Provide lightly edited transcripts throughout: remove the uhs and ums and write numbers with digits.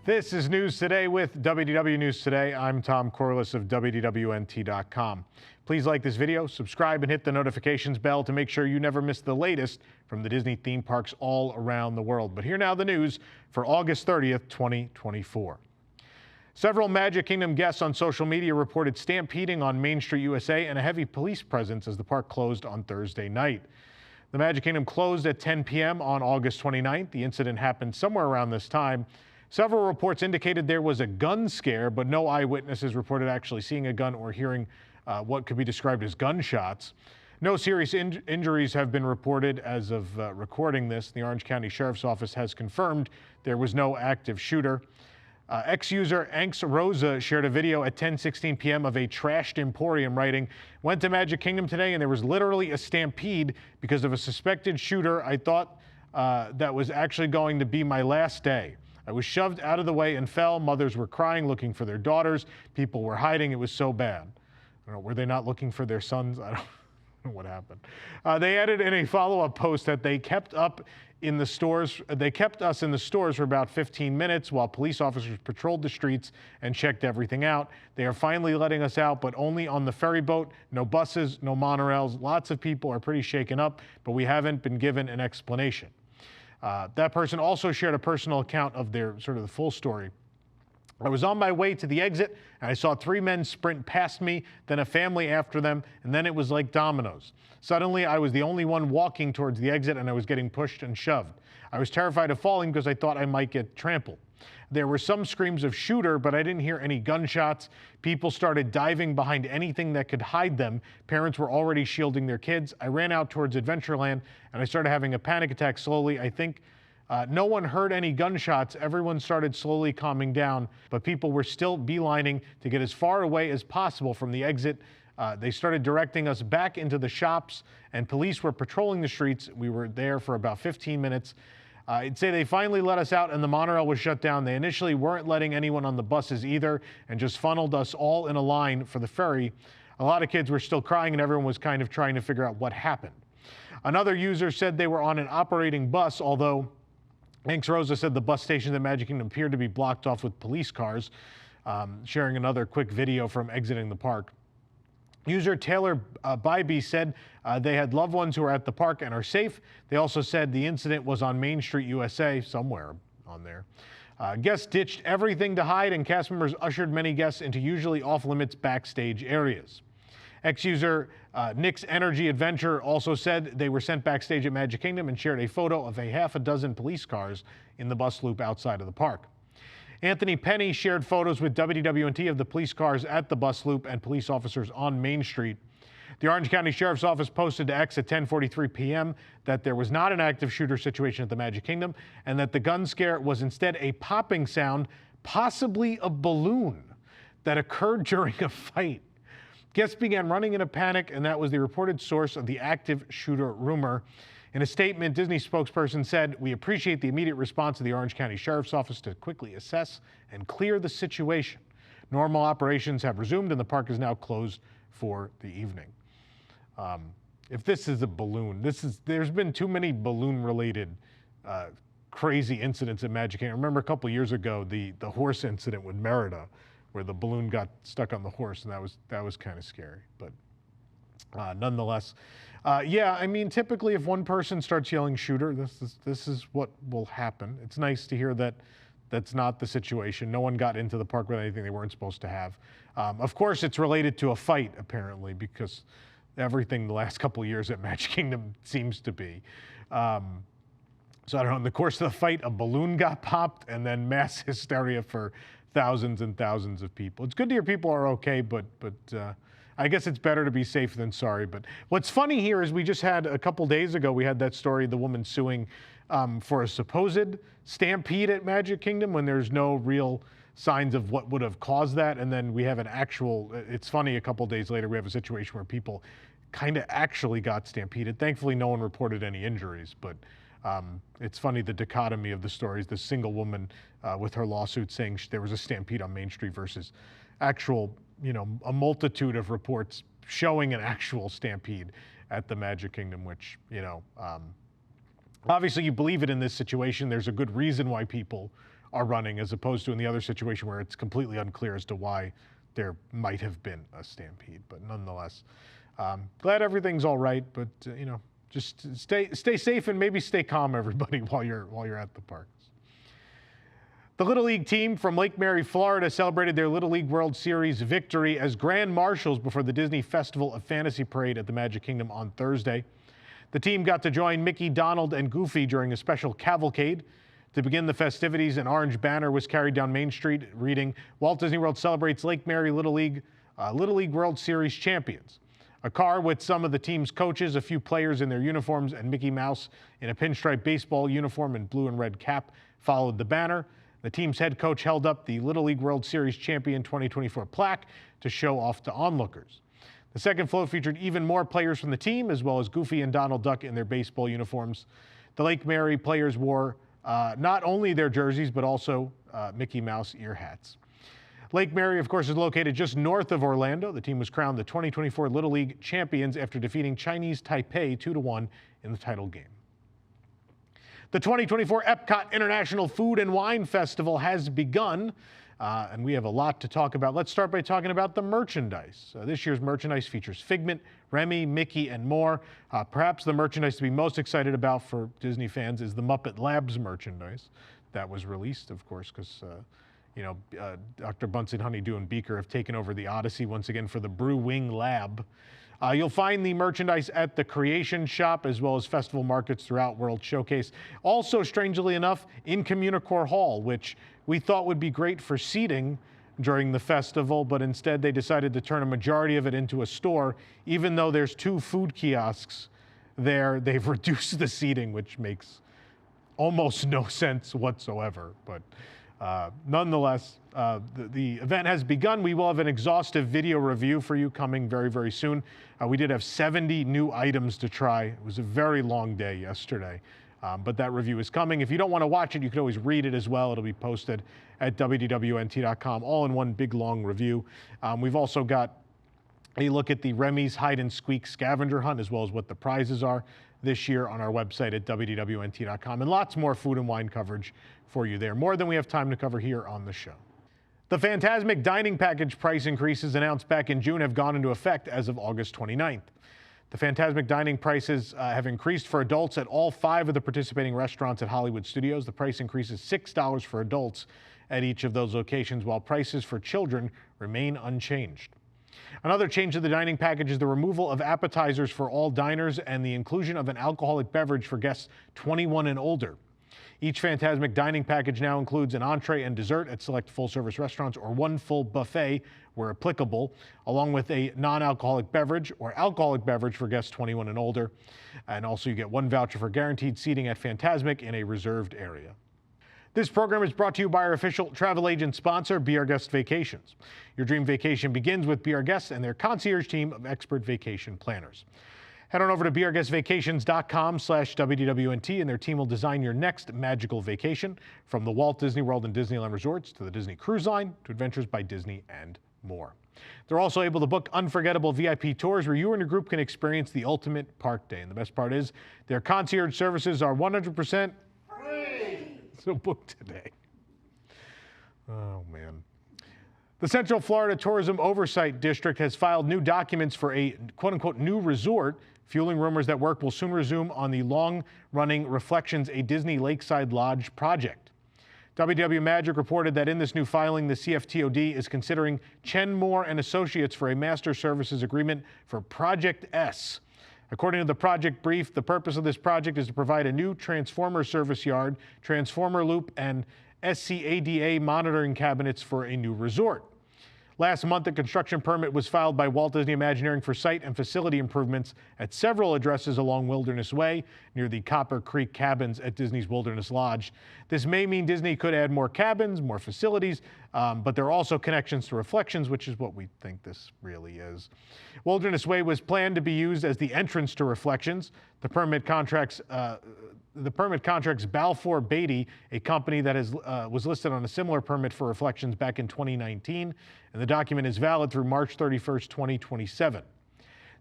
This is News Today with WDW News Today. I'm Tom Corliss of WDWNT.com. Please like this video, subscribe, and hit the notifications bell to make sure you never miss the latest from the Disney theme parks all around the world. But here now the news for August 30th, 2024. Several Magic Kingdom guests on social media reported stampeding on Main Street, USA, and a heavy police presence as the park closed on Thursday night. The Magic Kingdom closed at 10 p.m. on August 29th. The incident happened somewhere around this time. Several reports indicated there was a gun scare, but no eyewitnesses reported actually seeing a gun or hearing what could be described as gunshots. No serious injuries have been reported as of recording this. The Orange County Sheriff's Office has confirmed there was no active shooter. Ex-user Anx Rosa shared a video at 10:16 p.m. of a trashed Emporium, writing, "Went to Magic Kingdom today and there was literally a stampede because of a suspected shooter. I thought that was actually going to be my last day. I was shoved out of the way and fell. Mothers were crying, looking for their daughters. People were hiding. It was so bad." I don't know, were they not looking for their sons? I don't know what happened. They added in a follow-up post that they kept us in the stores for about 15 minutes while police officers patrolled the streets and checked everything out. They are finally letting us out, but only on the ferry boat. No buses, no monorails. Lots of people are pretty shaken up, but we haven't been given an explanation. That person also shared a personal account of their sort of the full story. "I was on my way to the exit and I saw 3 men sprint past me, then a family after them, and then it was like dominoes. Suddenly I was the only one walking towards the exit and I was getting pushed and shoved. I was terrified of falling because I thought I might get trampled. There were some screams of shooter, but I didn't hear any gunshots. People started diving behind anything that could hide them. Parents were already shielding their kids. I ran out towards Adventureland and I started having a panic attack slowly. I think no one heard any gunshots. Everyone started slowly calming down, but people were still beelining to get as far away as possible from the exit. They started directing us back into the shops, and police were patrolling the streets. We were there for about 15 minutes. I'd say they finally let us out and the monorail was shut down. They initially weren't letting anyone on the buses either and just funneled us all in a line for the ferry. A lot of kids were still crying and everyone was kind of trying to figure out what happened." Another user said they were on an operating bus, although Anx Rosa said the bus stations at Magic Kingdom appeared to be blocked off with police cars, sharing another quick video from exiting the park. User Taylor Bybee said they had loved ones who are at the park and are safe. They also said the incident was on Main Street, USA, somewhere on there. Guests ditched everything to hide, and cast members ushered many guests into usually off-limits backstage areas. Ex-user Nick's Energy Adventure also said they were sent backstage at Magic Kingdom and shared a photo of a half a dozen police cars in the bus loop outside of the park. Anthony Penny shared photos with WDWNT of the police cars at the bus loop and police officers on Main Street. The Orange County Sheriff's Office posted to X at 10:43 p.m. that there was not an active shooter situation at the Magic Kingdom and that the gun scare was instead a popping sound, possibly a balloon, that occurred during a fight. Guests began running in a panic, and that was the reported source of the active shooter rumor. In a statement, Disney spokesperson said, "We appreciate the immediate response of the Orange County Sheriff's Office to quickly assess and clear the situation. Normal operations have resumed and the park is now closed for the evening." If this is a balloon, there's been too many balloon-related crazy incidents at Magic Kingdom. I remember a couple years ago, the horse incident with Merida, where the balloon got stuck on the horse, and that was kind of scary. But nonetheless, yeah, I mean, typically if one person starts yelling shooter, this is what will happen. It's nice to hear that that's not the situation. No one got into the park with anything they weren't supposed to have. Of course, it's related to a fight, apparently, because everything the last couple of years at Magic Kingdom seems to be. So I don't know, in the course of the fight, a balloon got popped and then mass hysteria for thousands and thousands of people. It's good to hear people are okay, but I guess it's better to be safe than sorry. But what's funny here is we just had, a couple days ago, we had that story, the woman suing for a supposed stampede at Magic Kingdom when there's no real signs of what would have caused that. And then we have an actual, it's funny, a couple days later, we have a situation where people kind of actually got stampeded. Thankfully, no one reported any injuries, but it's funny the dichotomy of the stories. The single woman with her lawsuit saying there was a stampede on Main Street versus actual, a multitude of reports showing an actual stampede at the Magic Kingdom, which, obviously you believe it in this situation. There's a good reason why people are running, as opposed to in the other situation where it's completely unclear as to why there might have been a stampede. But nonetheless, glad everything's all right. But just stay safe and maybe stay calm, everybody, while you're at the parks. The Little League team from Lake Mary, Florida, celebrated their Little League World Series victory as grand marshals before the Disney Festival of Fantasy Parade at the Magic Kingdom on Thursday. The team got to join Mickey, Donald, and Goofy during a special cavalcade. To begin the festivities, an orange banner was carried down Main Street reading, "Walt Disney World celebrates Lake Mary Little League World Series champions." A car with some of the team's coaches, a few players in their uniforms, and Mickey Mouse in a pinstripe baseball uniform and blue and red cap followed the banner. The team's head coach held up the Little League World Series Champion 2024 plaque to show off to onlookers. The second float featured even more players from the team, as well as Goofy and Donald Duck in their baseball uniforms. The Lake Mary players wore not only their jerseys, but also Mickey Mouse ear hats. Lake Mary, of course, is located just north of Orlando. The team was crowned the 2024 Little League champions after defeating Chinese Taipei 2-1 in the title game. The 2024 EPCOT International Food and Wine Festival has begun, and we have a lot to talk about. Let's start by talking about the merchandise. This year's merchandise features Figment, Remy, Mickey, and more. Perhaps the merchandise to be most excited about for Disney fans is the Muppet Labs merchandise that was released, of course, because Dr. Bunsen, Honeydew, and Beaker have taken over the Odyssey once again for the Brew Wing Lab. You'll find the merchandise at the Creation Shop as well as festival markets throughout World Showcase. Also, strangely enough, in Communicore Hall, which we thought would be great for seating during the festival, but instead they decided to turn a majority of it into a store. Even though there's 2 food kiosks there, they've reduced the seating, which makes almost no sense whatsoever. But nonetheless, the event has begun. We will have an exhaustive video review for you coming very, very soon. We did have 70 new items to try. It was a very long day yesterday, but that review is coming. If you don't want to watch it, you can always read it as well. It'll be posted at WDWNT.com, all in one big, long review. We've also got a look at the Remy's Hide and Squeak scavenger hunt, as well as what the prizes are this year on our website at WDWNT.com, and lots more food and wine coverage for you there. More than we have time to cover here on the show. The Fantasmic dining package price increases announced back in June have gone into effect as of August 29th. The Fantasmic dining prices have increased for adults at all 5 of the participating restaurants at Hollywood Studios. The price increase is $6 for adults at each of those locations, while prices for children remain unchanged. Another change to the dining package is the removal of appetizers for all diners and the inclusion of an alcoholic beverage for guests 21 and older. Each Fantasmic dining package now includes an entree and dessert at select full-service restaurants, or 1 full buffet where applicable, along with a non-alcoholic beverage or alcoholic beverage for guests 21 and older. And also you get 1 voucher for guaranteed seating at Fantasmic in a reserved area. This program is brought to you by our official travel agent sponsor, Be Our Guest Vacations. Your dream vacation begins with Be Our Guests and their concierge team of expert vacation planners. Head on over to beourguestvacations.com/WDWNT and their team will design your next magical vacation, from the Walt Disney World and Disneyland resorts to the Disney Cruise Line to Adventures by Disney and more. They're also able to book unforgettable VIP tours where you and your group can experience the ultimate park day. And the best part is their concierge services are 100% free. So book today. Oh, man. The Central Florida Tourism Oversight District has filed new documents for a quote-unquote new resort, fueling rumors that work will soon resume on the long-running Reflections, a Disney Lakeside Lodge project. WDW Magic reported that in this new filing, the CFTOD is considering Chen Moore and Associates for a master services agreement for Project S. According to the project brief, the purpose of this project is to provide a new transformer service yard, transformer loop, and SCADA monitoring cabinets for a new resort. Last month, a construction permit was filed by Walt Disney Imagineering for site and facility improvements at several addresses along Wilderness Way near the Copper Creek cabins at Disney's Wilderness Lodge. This may mean Disney could add more cabins, more facilities, but there are also connections to Reflections, which is what we think this really is. Wilderness Way was planned to be used as the entrance to Reflections. The permit contracts Balfour Beatty, a company that was listed on a similar permit for Reflections back in 2019, and the document is valid through March 31st, 2027.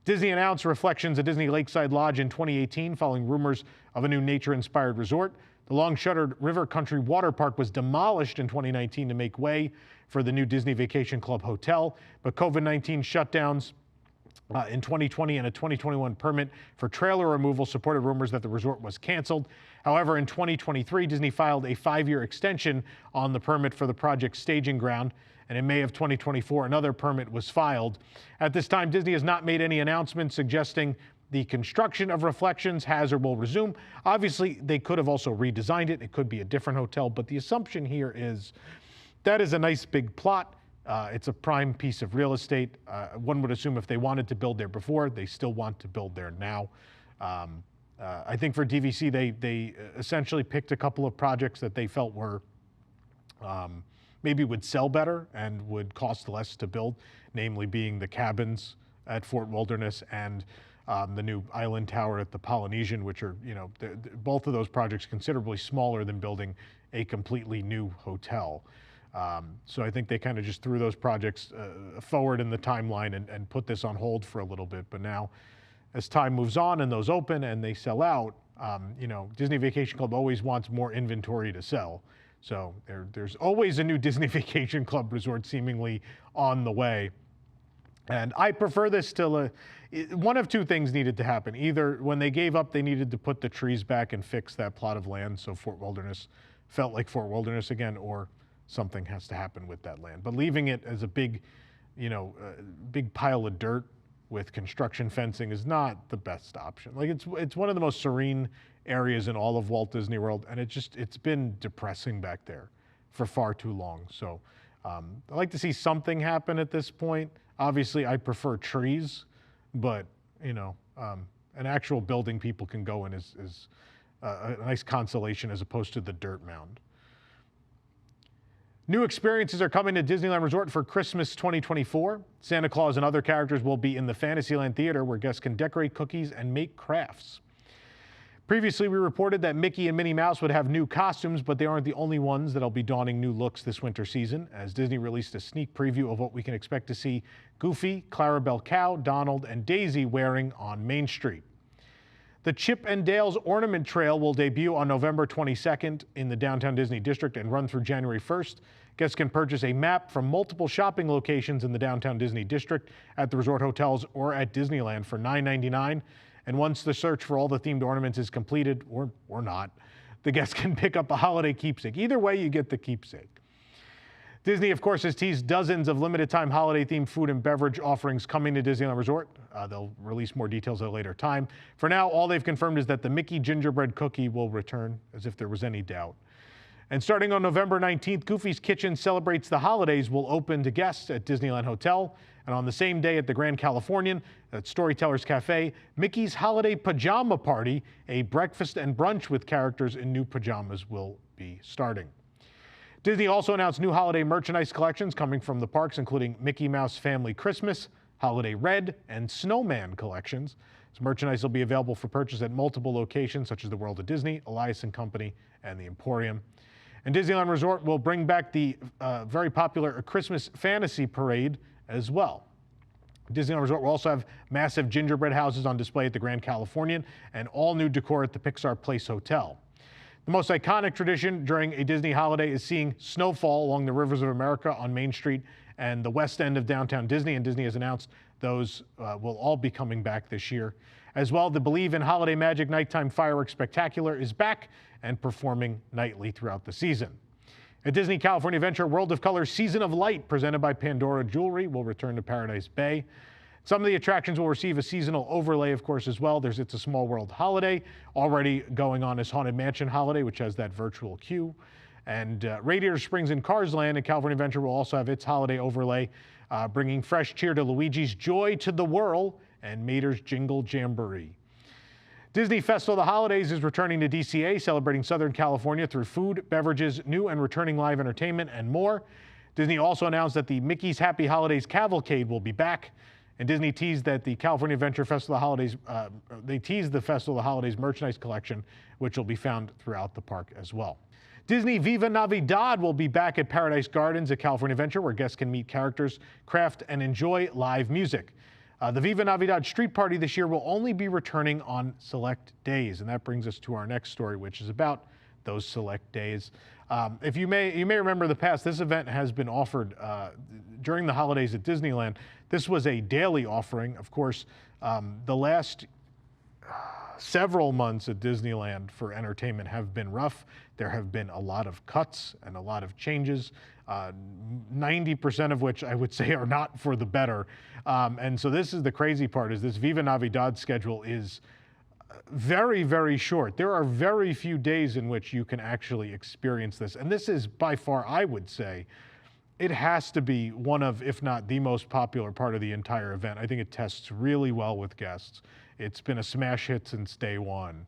Disney announced Reflections at Disney Lakeside Lodge in 2018 following rumors of a new nature-inspired resort. The long-shuttered River Country Water Park was demolished in 2019 to make way for the new Disney Vacation Club Hotel, but COVID-19 shutdowns in 2020 and a 2021 permit for trailer removal supported rumors that the resort was canceled. However, in 2023, Disney filed a 5-year extension on the permit for the project's staging ground, and in May of 2024, another permit was filed. At this time, Disney has not made any announcements suggesting the construction of Reflections has or will resume. Obviously, they could have also redesigned it. It could be a different hotel, but the assumption here is that is a nice big plot. It's a prime piece of real estate. One would assume if they wanted to build there before, they still want to build there now. I think for DVC, they essentially picked a couple of projects that they felt were maybe would sell better and would cost less to build, namely being the cabins at Fort Wilderness and the new island tower at the Polynesian, which are, both of those projects considerably smaller than building a completely new hotel. So I think they kind of just threw those projects forward in the timeline and put this on hold for a little bit. But now, as time moves on and those open and they sell out, Disney Vacation Club always wants more inventory to sell. So there's always a new Disney Vacation Club resort seemingly on the way. And I prefer this to one of two things needed to happen. Either when they gave up, they needed to put the trees back and fix that plot of land so Fort Wilderness felt like Fort Wilderness again, or something has to happen with that land. But leaving it as a big, big pile of dirt with construction fencing is not the best option. Like it's one of the most serene areas in all of Walt Disney World, and it's been depressing back there for far too long. So I'd like to see something happen at this point. Obviously, I prefer trees, but an actual building people can go in is a nice consolation as opposed to the dirt mound. New experiences are coming to Disneyland Resort for Christmas 2024. Santa Claus and other characters will be in the Fantasyland Theater, where guests can decorate cookies and make crafts. Previously, we reported that Mickey and Minnie Mouse would have new costumes, but they aren't the only ones that'll be donning new looks this winter season, as Disney released a sneak preview of what we can expect to see Goofy, Clarabelle Cow, Donald, and Daisy wearing on Main Street. The Chip and Dale's Ornament Trail will debut on November 22nd in the downtown Disney district and run through January 1st. Guests can purchase a map from multiple shopping locations in the downtown Disney district, at the resort hotels, or at Disneyland for $9.99. And once the search for all the themed ornaments is completed, or not, the guests can pick up a holiday keepsake. Either way, you get the keepsake. Disney, of course, has teased dozens of limited-time holiday-themed food and beverage offerings coming to Disneyland Resort. They'll release more details at a later time. For now, all they've confirmed is that the Mickey gingerbread cookie will return, as if there was any doubt. And starting on November 19th, Goofy's Kitchen Celebrates the Holidays will open to guests at Disneyland Hotel. And on the same day at the Grand Californian, at Storytellers Cafe, Mickey's Holiday Pajama Party, a breakfast and brunch with characters in new pajamas, will be starting. Disney also announced new holiday merchandise collections coming from the parks, including Mickey Mouse Family Christmas, Holiday Red, and Snowman collections. This merchandise will be available for purchase at multiple locations, such as the World of Disney, Elias & Company, and the Emporium. And Disneyland Resort will bring back the very popular Christmas Fantasy Parade as well. Disneyland Resort will also have massive gingerbread houses on display at the Grand Californian and all new decor at the Pixar Place Hotel. The most iconic tradition during a Disney holiday is seeing snowfall along the rivers of America on Main Street and the west end of downtown Disney, and Disney has announced those will all be coming back this year. As well, the Believe in Holiday Magic Nighttime Fireworks Spectacular is back and performing nightly throughout the season. At Disney California Adventure, World of Color Season of Light, presented by Pandora Jewelry, will return to Paradise Bay. Some of the attractions will receive a seasonal overlay, of course, as well. There's It's a Small World Holiday, already going on as Haunted Mansion Holiday, which has that virtual queue. And Radiator Springs and Cars Land and California Adventure will also have its holiday overlay, bringing fresh cheer to Luigi's Joy to the Whirl and Mater's Jingle Jamboree. Disney Festival of the Holidays is returning to DCA, celebrating Southern California through food, beverages, new and returning live entertainment, and more. Disney also announced that the Mickey's Happy Holidays Cavalcade will be back. And Disney teased that the California Adventure Festival of the Holidays, they teased the Festival of the Holidays merchandise collection, which will be found throughout the park as well. Disney Viva Navidad will be back at Paradise Gardens at California Adventure, where guests can meet characters, craft, and enjoy live music. The Viva Navidad street party this year will only be returning on select days, and that brings us to our next story, which is about those select days. If you may remember the past, this event has been offered during the holidays at Disneyland. This was a daily offering. Of course, the last several months at Disneyland for entertainment have been rough. There have been a lot of cuts and a lot of changes, 90% of which I would say are not for the better. And so this is the crazy part, is this Viva Navidad schedule is very, very short. There are very few days in which you can actually experience this. And this is by far, I would say, it has to be one of, if not the most popular part of the entire event. I think it tests really well with guests. It's been a smash hit since day one.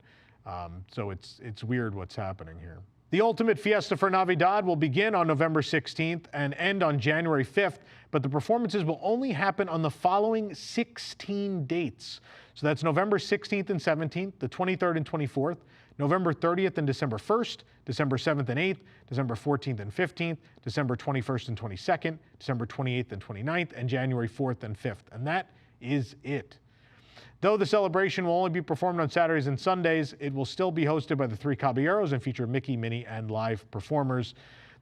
So it's weird what's happening here. The ultimate fiesta for Navidad will begin on November 16th and end on January 5th, but the performances will only happen on the following 16 dates. So that's November 16th and 17th, the 23rd and 24th, November 30th and December 1st, December 7th and 8th, December 14th and 15th, December 21st and 22nd, December 28th and 29th, and January 4th and 5th. And that is it. Though the celebration will only be performed on Saturdays and Sundays, it will still be hosted by the Three Caballeros and feature Mickey, Minnie, and live performers.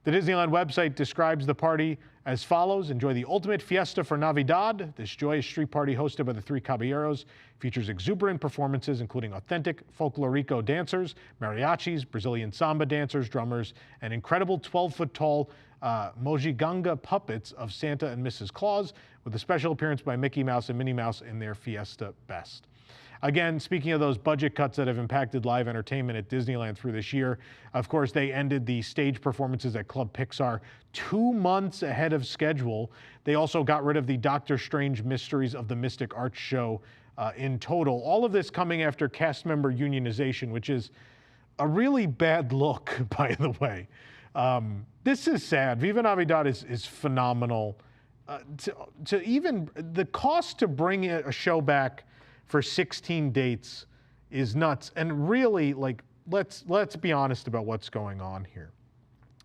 The Disneyland website describes the party as follows: enjoy the ultimate fiesta for Navidad. This joyous street party hosted by the Three Caballeros features exuberant performances, including authentic folklorico dancers, mariachis, Brazilian samba dancers, drummers, and incredible 12-foot-tall Mojiganga puppets of Santa and Mrs. Claus, with a special appearance by Mickey Mouse and Minnie Mouse in their fiesta best. Again, speaking of those budget cuts that have impacted live entertainment at Disneyland through this year, of course, they ended the stage performances at Club Pixar 2 months ahead of schedule. They also got rid of the Doctor Strange Mysteries of the Mystic Arts show in total. All of this coming after cast member unionization, which is a really bad look, by the way. This is sad. Viva Navidad is phenomenal. To even the cost to bring a show back for 16 dates is nuts. And really, like, let's be honest about what's going on here.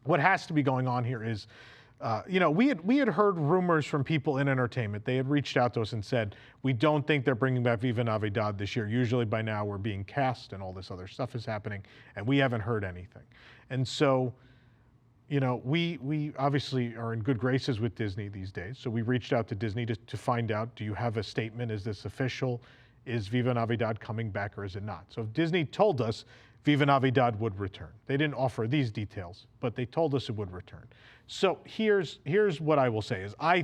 What has to be going on here is, you know, we had heard rumors from people in entertainment. They had reached out to us and said, we don't think they're bringing back Viva Navidad this year. Usually by now we're being cast and all this other stuff is happening, and we haven't heard anything. And so, you know, we obviously are in good graces with Disney these days. So we reached out to Disney to find out, do you have a statement? Is this official? Is Viva Navidad coming back or is it not? So if Disney told us Viva Navidad would return. They didn't offer these details, but they told us it would return. So here's what I will say is I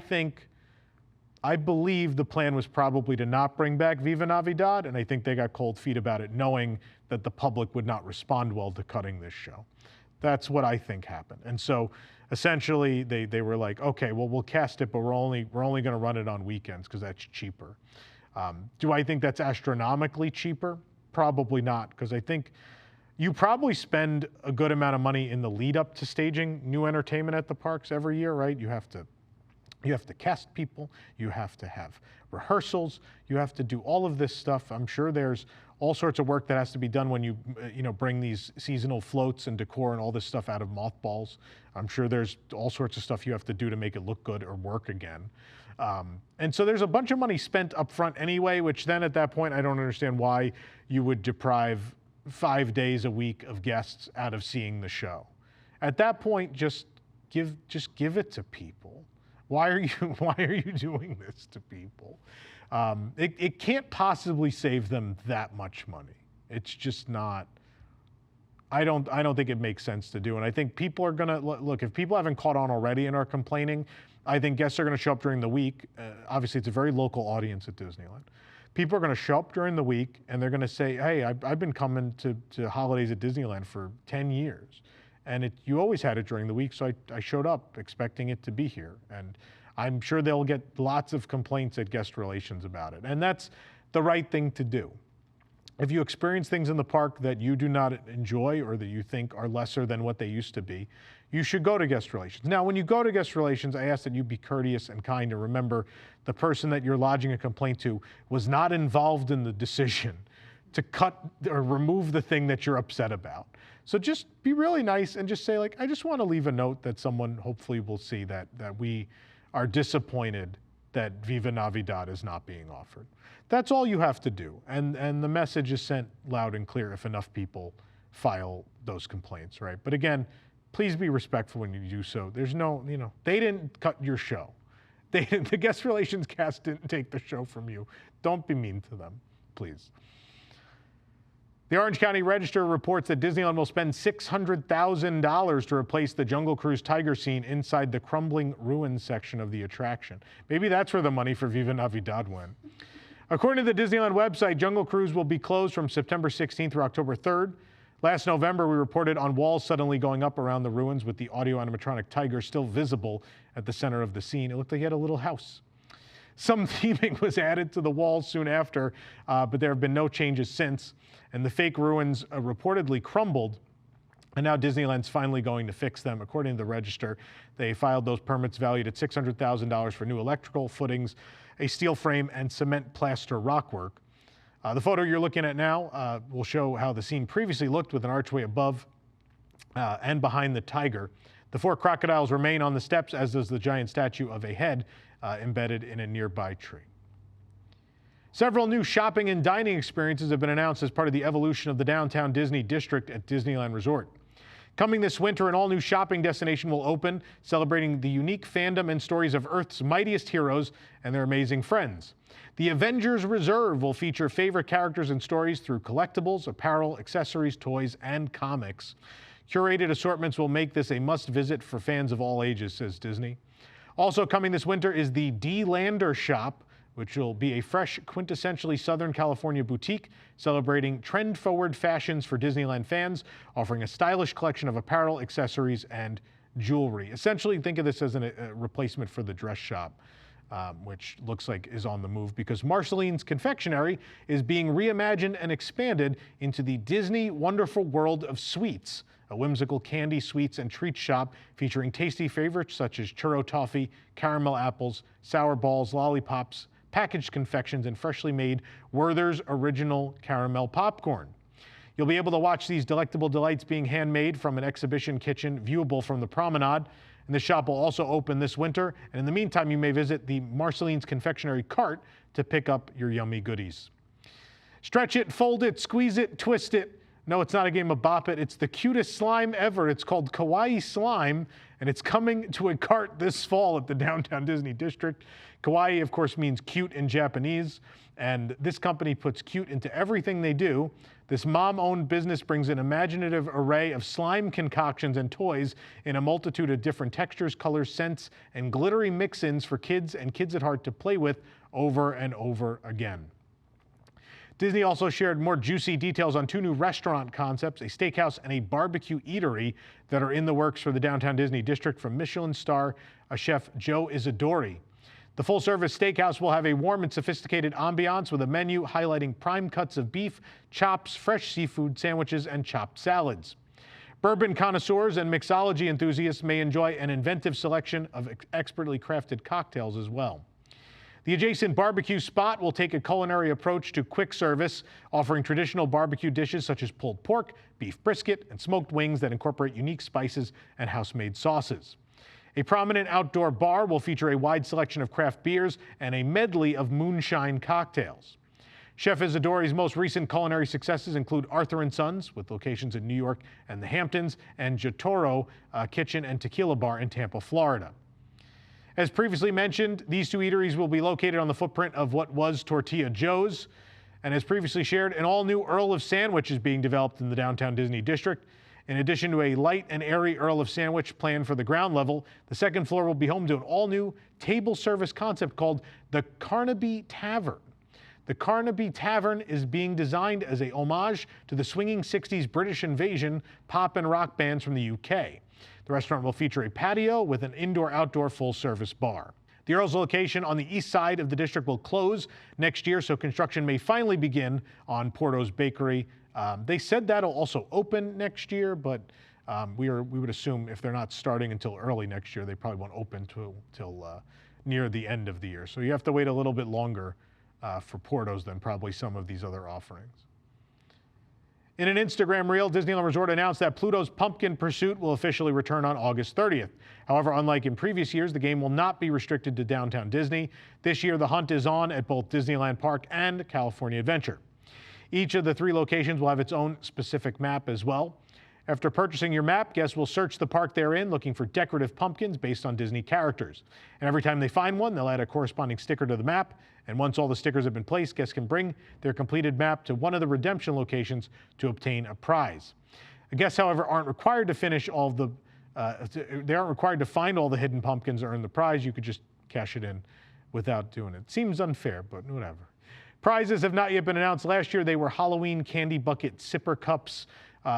believe the plan was probably to not bring back Viva Navidad, and I think they got cold feet about it, knowing that the public would not respond well to cutting this show. That's what I think happened. And so essentially they were like, okay, well, we'll cast it, but we're only going to run it on weekends because that's cheaper. Do I think that's astronomically cheaper? Probably not, because I think you probably spend a good amount of money in the lead up to staging new entertainment at the parks every year, right? You have to cast people, you have to have rehearsals, you have to do all of this stuff. I'm sure there's all sorts of work that has to be done when you bring these seasonal floats and decor and all this stuff out of mothballs. I'm sure there's all sorts of stuff you have to do to make it look good or work again. And so there's a bunch of money spent up front anyway, which then at that point, I don't understand why you would deprive 5 days a week of guests out of seeing the show. At that point, just give it to people. Why are you doing this to people? It can't possibly save them that much money. It's just not. I don't think it makes sense to do. And I think people are gonna look, if people haven't caught on already and are complaining, I think guests are gonna show up during the week. Obviously, it's a very local audience at Disneyland. People are gonna show up during the week and they're gonna say, hey, I've been coming to holidays at Disneyland for 10 years. And you always had it during the week, so I showed up expecting it to be here. And I'm sure they'll get lots of complaints at guest relations about it. And that's the right thing to do. If you experience things in the park that you do not enjoy or that you think are lesser than what they used to be, you should go to guest relations. Now, when you go to guest relations, I ask that you be courteous and kind and remember the person that you're lodging a complaint to was not involved in the decision to cut or remove the thing that you're upset about. So just be really nice and just say, like, I just want to leave a note that someone hopefully will see that we are disappointed that Viva Navidad is not being offered. That's all you have to do. And the message is sent loud and clear if enough people file those complaints, right? But again, please be respectful when you do so. There's no, they didn't cut your show. The guest relations cast didn't take the show from you. Don't be mean to them, please. The Orange County Register reports that Disneyland will spend $600,000 to replace the Jungle Cruise tiger scene inside the Crumbling ruins section of the attraction. Maybe that's where the money for Viva Navidad went. According to the Disneyland website, Jungle Cruise will be closed from September 16th through October 3rd. Last November, we reported on walls suddenly going up around the ruins with the audio animatronic tiger still visible at the center of the scene. It looked like he had a little house. Some theming was added to the walls soon after, but there have been no changes since. And the fake ruins reportedly crumbled, and now Disneyland's finally going to fix them. According to the Register, they filed those permits valued at $600,000 for new electrical footings, a steel frame, and cement plaster rockwork. The photo you're looking at now will show how the scene previously looked with an archway above and behind the tiger. The 4 crocodiles remain on the steps, as does the giant statue of a head embedded in a nearby tree. Several new shopping and dining experiences have been announced as part of the evolution of the downtown Disney district at Disneyland Resort. Coming this winter, an all-new shopping destination will open, celebrating the unique fandom and stories of Earth's mightiest heroes and their amazing friends. The Avengers Reserve will feature favorite characters and stories through collectibles, apparel, accessories, toys, and comics. Curated assortments will make this a must-visit for fans of all ages, says Disney. Also coming this winter is the D-Lander Shop, which will be a fresh, quintessentially Southern California boutique celebrating trend-forward fashions for Disneyland fans, offering a stylish collection of apparel, accessories, and jewelry. Essentially, think of this as a replacement for the dress shop, which looks like is on the move because Marceline's Confectionery is being reimagined and expanded into the Disney Wonderful World of Sweets, a whimsical candy, sweets, and treat shop featuring tasty favorites such as churro toffee, caramel apples, sour balls, lollipops, packaged confections, and freshly made Werther's Original Caramel Popcorn. You'll be able to watch these delectable delights being handmade from an exhibition kitchen viewable from the promenade. And the shop will also open this winter. And in the meantime, you may visit the Marceline's Confectionery cart to pick up your yummy goodies. Stretch it, fold it, squeeze it, twist it. No, it's not a game of Bop It. It's the cutest slime ever. It's called Kawaii Slime, and it's coming to a cart this fall at the Downtown Disney District. Kawaii, of course, means cute in Japanese, and this company puts cute into everything they do. This mom-owned business brings an imaginative array of slime concoctions and toys in a multitude of different textures, colors, scents, and glittery mix-ins for kids and kids at heart to play with over and over again. Disney also shared more juicy details on 2 new restaurant concepts, a steakhouse and a barbecue eatery that are in the works for the Downtown Disney District from Michelin star chef Joe Isidori. The full-service steakhouse will have a warm and sophisticated ambiance with a menu highlighting prime cuts of beef, chops, fresh seafood sandwiches, and chopped salads. Bourbon connoisseurs and mixology enthusiasts may enjoy an inventive selection of expertly crafted cocktails as well. The adjacent barbecue spot will take a culinary approach to quick service, offering traditional barbecue dishes such as pulled pork, beef brisket, and smoked wings that incorporate unique spices and house-made sauces. A prominent outdoor bar will feature a wide selection of craft beers and a medley of moonshine cocktails. Chef Isidori's most recent culinary successes include Arthur & Sons, with locations in New York and the Hamptons, and Jotoro Kitchen and Tequila Bar in Tampa, Florida. As previously mentioned, these 2 eateries will be located on the footprint of what was Tortilla Joe's. And as previously shared, an all-new Earl of Sandwich is being developed in the Downtown Disney District. In addition to a light and airy Earl of Sandwich planned for the ground level, the second floor will be home to an all-new table service concept called the Carnaby Tavern. The Carnaby Tavern is being designed as a homage to the swinging 60s British invasion pop and rock bands from the UK. The restaurant will feature a patio with an indoor-outdoor full-service bar. The Earl's location on the east side of the district will close next year, so construction may finally begin on Porto's Bakery. They said that'll also open next year, but we would assume if they're not starting until early next year, they probably won't open till near the end of the year. So you have to wait a little bit longer for Porto's than probably some of these other offerings. In an Instagram reel, Disneyland Resort announced that Pluto's Pumpkin Pursuit will officially return on August 30th. However, unlike in previous years, the game will not be restricted to downtown Disney. This year, the hunt is on at both Disneyland Park and California Adventure. Each of the 3 locations will have its own specific map as well. After purchasing your map, guests will search the park they're in, looking for decorative pumpkins based on Disney characters. And every time they find one, they'll add a corresponding sticker to the map. And once all the stickers have been placed, guests can bring their completed map to one of the redemption locations to obtain a prize. The guests, however, aren't required to finish all of the, they aren't required to find all the hidden pumpkins or earn the prize. You could just cash it in without doing it. Seems unfair, but whatever. Prizes have not yet been announced. Last year, they were Halloween candy bucket sipper cups.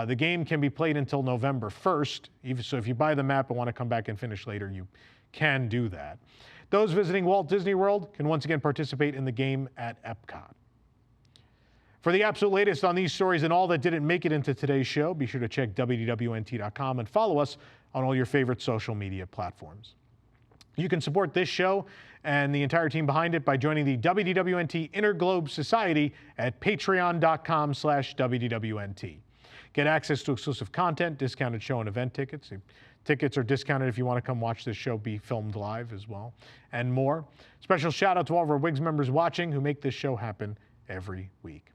The game can be played until November 1st. So if you buy the map and want to come back and finish later, you can do that. Those visiting Walt Disney World can once again participate in the game at EPCOT. For the absolute latest on these stories and all that didn't make it into today's show, be sure to check WDWNT.com and follow us on all your favorite social media platforms. You can support this show and the entire team behind it by joining the WDWNT Interglobe Society at patreon.com/WDWNT. Get access to exclusive content, discounted show and event tickets. Tickets are discounted if you want to come watch this show be filmed live as well, and more. Special shout out to all of our WIGS members watching who make this show happen every week.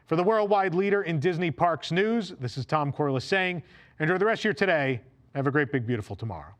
For the worldwide leader in Disney Parks news, this is Tom Corliss saying, enjoy the rest of your today. Have a great, big, beautiful tomorrow.